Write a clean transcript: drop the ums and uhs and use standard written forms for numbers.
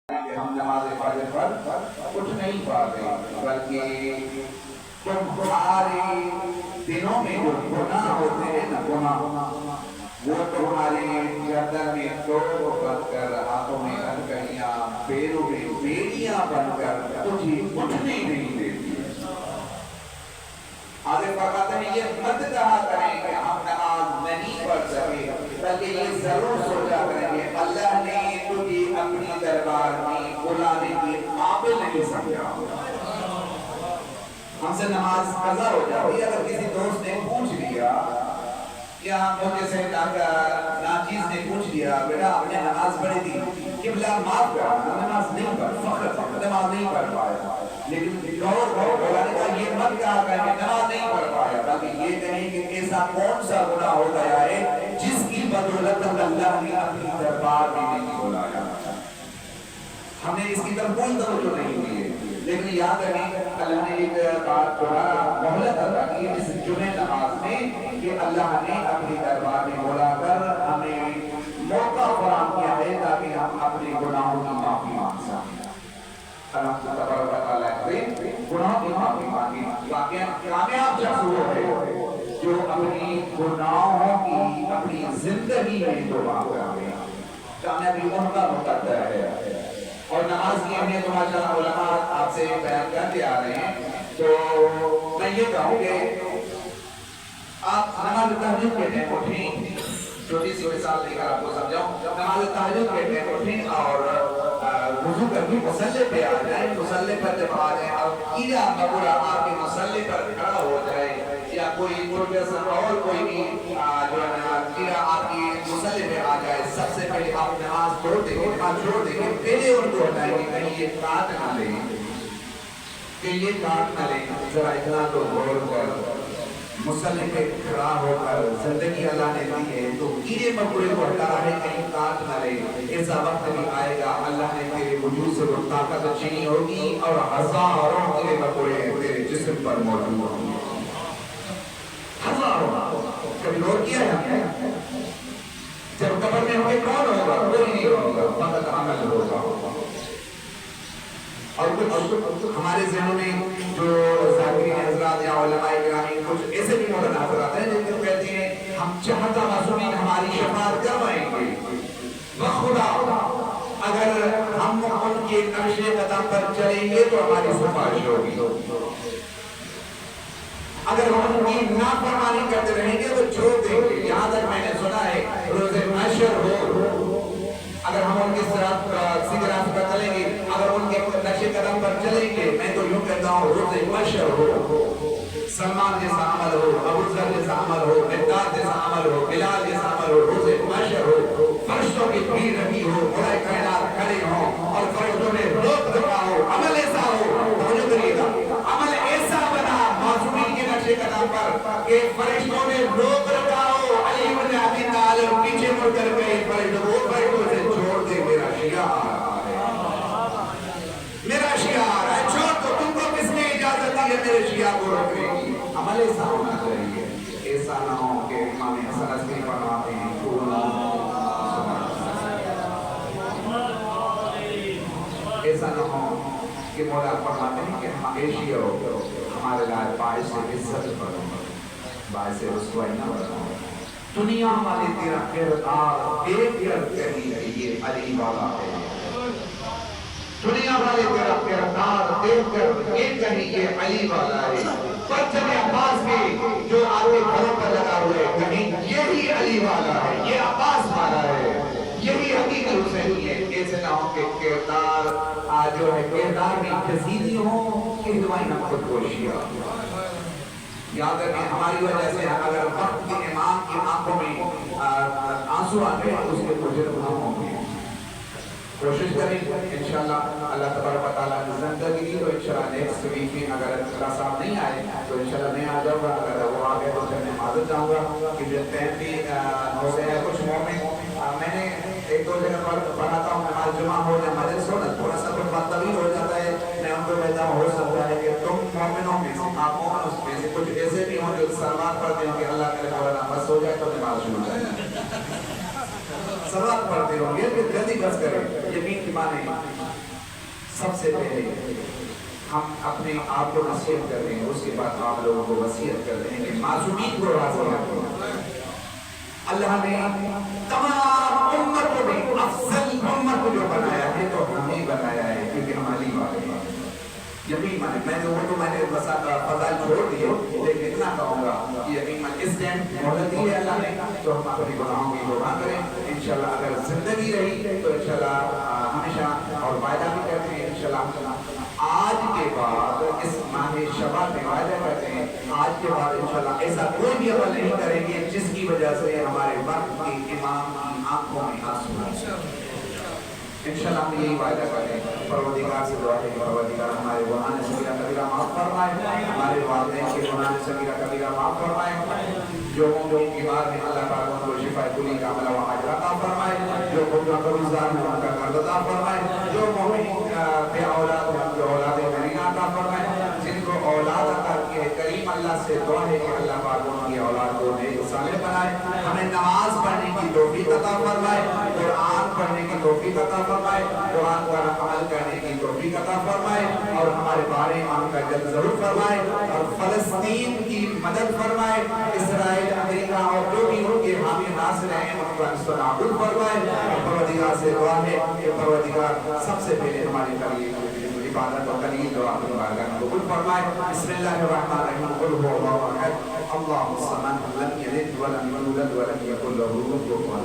ہم نماز فجر پر کچھ نہیں پاتے، بلکہ تمہارے دنوں میں جو گناہ ہوتے ہیں نا، گناہ وہ تمہارے گردن میں ٹوپ بن کر، ہاتھوں میں ہتھکڑیاں، پیروں میں بیڑیاں بن کر تجھے اٹھنے نہیں دیتی۔ آگے فرماتے ہیں یہ مت کہا کریں کہ ہم نماز نہیں پڑھ سکے، بلکہ یہ ضرور سوچا کریں کہ اللہ نے تجھے اپنی دربار میں بلانے کے قابل نہیں سمجھا۔ ہم سے نماز قضا ہو جاتی، اگر کسی دوست نے پوچھ لیا یا مجھے سے ناچیز نے پوچھ لیا بیٹا آپ نے نماز پڑھی تھی، قبلہ معاف کرنا، نماز نہیں پڑھ، فخر نماز نہیں پڑھ پایا، لیکن غور بولانے کا یہ مت کہا کہ نماز نہیں پڑھ پایا، بلکہ یہ کہیں کہ ایسا کون سا گناہ ہو گیا ہے جس کی بدولت اللہ نے اپنی دربار میں نہیں بلایا۔ ہم نے اس کی طرف کوئی توجہ نہیں دی ہے، لیکن یاد رکھیں اللہ نے ایک بات دوبارہ مہلت عطا کی اس جمعہ نماز میں کہ اللہ نے اپنی دربار میں بلا کر ہمیں موقع فراہم کیا ہے تاکہ ہم اپنے گناہوں کی معافی مانگ سکیں۔ اللہ تبارک و تعالیٰ سے گناہوں کی معافی مانگی۔ کامیاب شخص وہ ہے جو اپنی گناہوں کی اپنی زندگی میں توبہ کرے، کامیابی ان کا مقدر ہے۔ اور نماز کی اہمیت ماشاءاللہ علماء آپ سے بیان کرتے آ رہے ہیں، تو میں یہ کہوں کہ آپ نماز تہجد کے ٹائم اٹھیں، چھوٹی سی مثال دے کر آپ کو سمجھاؤں، نماز تہجد کے ٹائم اٹھیں اور وضو کر کے مصلی پہ آ جائیں، مصلی پر جب آ جائیں اور قیرہ مقبولہ آپ کے مصلی پر کھڑا ہو جائے، یا کوئی پروفیسر اور کوئی بھی جو ہے نا قیرہ آپ کی مصلی پہ آ جائے، سب سے پہلے آپ نماز چھوڑ دیں گے، چھوڑ دیں گے، پہلے ان کو ہٹائیں گے کہیں یہ کاٹ نہ لیں، کہ یہ کاٹ نہ لیں۔ ذرا اتنا تو غور کر، مصلی پہ کھڑا ہو کر زندگی اللہ نے دی ہے تو کیڑے مکوڑے کو ہٹا رہے کہیں کاٹ نہ لے۔ ایسا وقت بھی آئے گا اللہ نے تیرے وجود سے وہ طاقت چھینی ہوگی اور ہزاروں کیڑے مکوڑے تیرے جسم پر موجود ہوں گے، ہزاروں۔ کبھی غور کیا ہے جب قبر میں ہوں گے کون ہوگا؟ کوئی نہیں ہوگا، فقط عمل ہوگا۔ اور کچھ ہمارے ذہنوں میں جو ذاکرین حضرات یا علماء کرام کچھ ایسے بھی مولانا حضرات ہیں جن کو کہتے ہیں ہم چاہتا معصومین ہماری شفاعت کروائیں گے، بخدا اگر ہم ان کے نقش قدم پر چلیں گے تو ہماری سفارش ہوگی، اگر ہم ان کی نافرمانی کرتے رہیں گے تو چھوڑ دیں گے۔ یہاں تک میں نے سنا ہے روز محشر ہو، اگر ہم ان کے سیدھے راستے پر چلیں گے، اگر ان کے نقش قدم پر چلیں گے، میں تو یوں کہتا ہوں روز محشر ہو، سلمان جیسا عمل ہو، ابو ذر جیسا عمل ہو، مقداد جیسا عمل ہو، بلال جیسا عمل ہو، روز محشر ہو، فرشتوں کی بھیڑ لگی ہو، خدائے کائنات کھڑے ہوں اور فرشتوں نے روک رکھا ہو، عمل ایسا ہو، توجہ کریے گا، عمل ایسا بنا معصومین کے نقش قدم پر کہ فرشتوں نے روک رکھا ہو، علی بن ابی طالب پیچھے مڑ کر گئے، فرشتوں سے چھوڑ دے، میرا شیعہ میرا شیعہ ہے، چھوڑ دو، تم کو کس نے اجازت دی ہے میرے شیعہ کو رکھنے کی؟ عمل ایسا ہونا چاہیے، ایسا نہ ہو کہ امام حسن عسکری فرماتے ہیں ایسا نہ ہو کہ مولا فرماتے ہیں کہ ہمیشہ ہو ہمارے لائے باعث عزت بنو، باعث رسوائی نہ بنو، دنیا والے تیرا کردار دیکھ کر کہیں یہ علی والا ہے، دنیا والے تیرا کردار دیکھ کر یہ کہیں یہ علی والا ہے، پرچم عباس کے جو آپ کے گھروں پر لگا ہوئے کہیں یہی علی والا ہے، یہ عباس والا ہے، یہی حقیقی حسینی ہے۔ ایسے نہ ہو کہ کردار جو ہے کردار میں جزیدی ہوں کہ دعائیں ہم خود کوشیاں۔ یاد رکھیں ہماری وجہ سے اگر وقت کے امام کی آنکھوں میں آنسو آتے ہیں اس کے مجھے ہم ہوں گے، کوشش کریں انشاءاللہ اللہ تبارک و تعالیٰ کی زندگی دی تو انشاءاللہ نیکسٹ ویک میں اگر اللہ صاحب نہیں آئے تو انشاءاللہ میں آ جاؤں گا، اگر وہ آ گئے تو پھر میں معذرت چاہوں گا کہ جو ٹائم بھی ہو گیا ہے کچھ میں نے ایک دو جگہ پر پڑھاتا ہوں نماز جمعہ ہو جائے مجلس ہو نا تھوڑا سا کچھ بات طویل ہو جاتا ہے، میں ان کو کہتا ہوں ہو سکتا ہے کہ تم مومنوں میں سے آپ مومنوں میں سے کچھ ایسے بھی ہوں جو سلوات پڑھتے ہوں کہ اللہ کرے مولانا بس ہو جائے تو نماز شروع ہو جائے، سلوات پڑھتے ہوں گے پھر جلدی بس کریں یقین کی معنی سب سے پہلے ہم اپنے آپ کو نصیحت کر رہے ہیں، اس کے بعد آپ لوگوں کو وصیت کر رہے ہیں کہ معصومین کو راضی رکھو۔ اللہ نے تمام امتوں میں افضل امت کو جو بنایا ہے تو ہمیں بنایا ہے، کیونکہ ہم علی والے ہیں۔ یقین مانے میں نے فضائل چھوڑ دیے، لیکن اتنا کہوں گا کہ یقین مانے اس ٹائم مہلت دی ہے اللہ نے، تو ہم اپنے گناہوں کی توبہ کریں انشاءاللہ۔ اگر زندگی رہی تو انشاءاللہ ہمیشہ، اور وعدہ بھی کرتے ہیں انشاءاللہ آج کے بعد اس ماہ شباط میں وعدہ کرتے ہیں آج کے بعد انشاءاللہ ایسا کوئی بھی عمل نہیں کریں گے جس کی وجہ سے ہمارے وقت کے امام کی آنکھوں میں آنسو آئے۔ انشاءاللہ ہم یہی وعدہ کریں۔ پروردگار سے دعا ہے کہ پروردگار ہمارے گناہ صغیرہ کبیرہ معاف فرمائے، ہمارے والدین کے گناہ صغیرہ کبیرہ معاف فرمائے، جو بیمار ہیں اللہ تعالیٰ ان کو شفا کلی کا عمل و اجر عطا فرمائے، جو قرضدار ہیں ان کا قرض عطا فرمائے، جو مومن بے اولاد ہیں ان کو اولاد کریم عطا فرمائے، جن کو اولاد عطا کی ہے کریم اللہ سے دعا ہے کہ اللہ پاک ان کی اولاد کو نیک صالح بنائے، ہمیں نماز پڑھنے کی توفیق عطا فرمائے، قرآن پڑھنے کی توفیق عطا فرمائے، قرآن پر عمل کرنے کی توفیق عطا فرمائے، اور ہمارے بارے امام کا جلد ضرور فرمائے، اور فلسطین کی مدد فرمائے، اسرائیل امریکہ اور جو بھی ان کے حامی ناصر ہیں ان کو نابود فرمائے۔ پروردگار سے دعا ہے کہ پروردگار سب سے پہلے ہماری عبادت و قلیل دعا اپنی بارگاہ میں قبول فرمائے۔ بسم اللہ الرحمن الرحیم، قل هو اللہ احد اللہ الصمد لم یلد ولم یولد ولم یکن له کفوا احد۔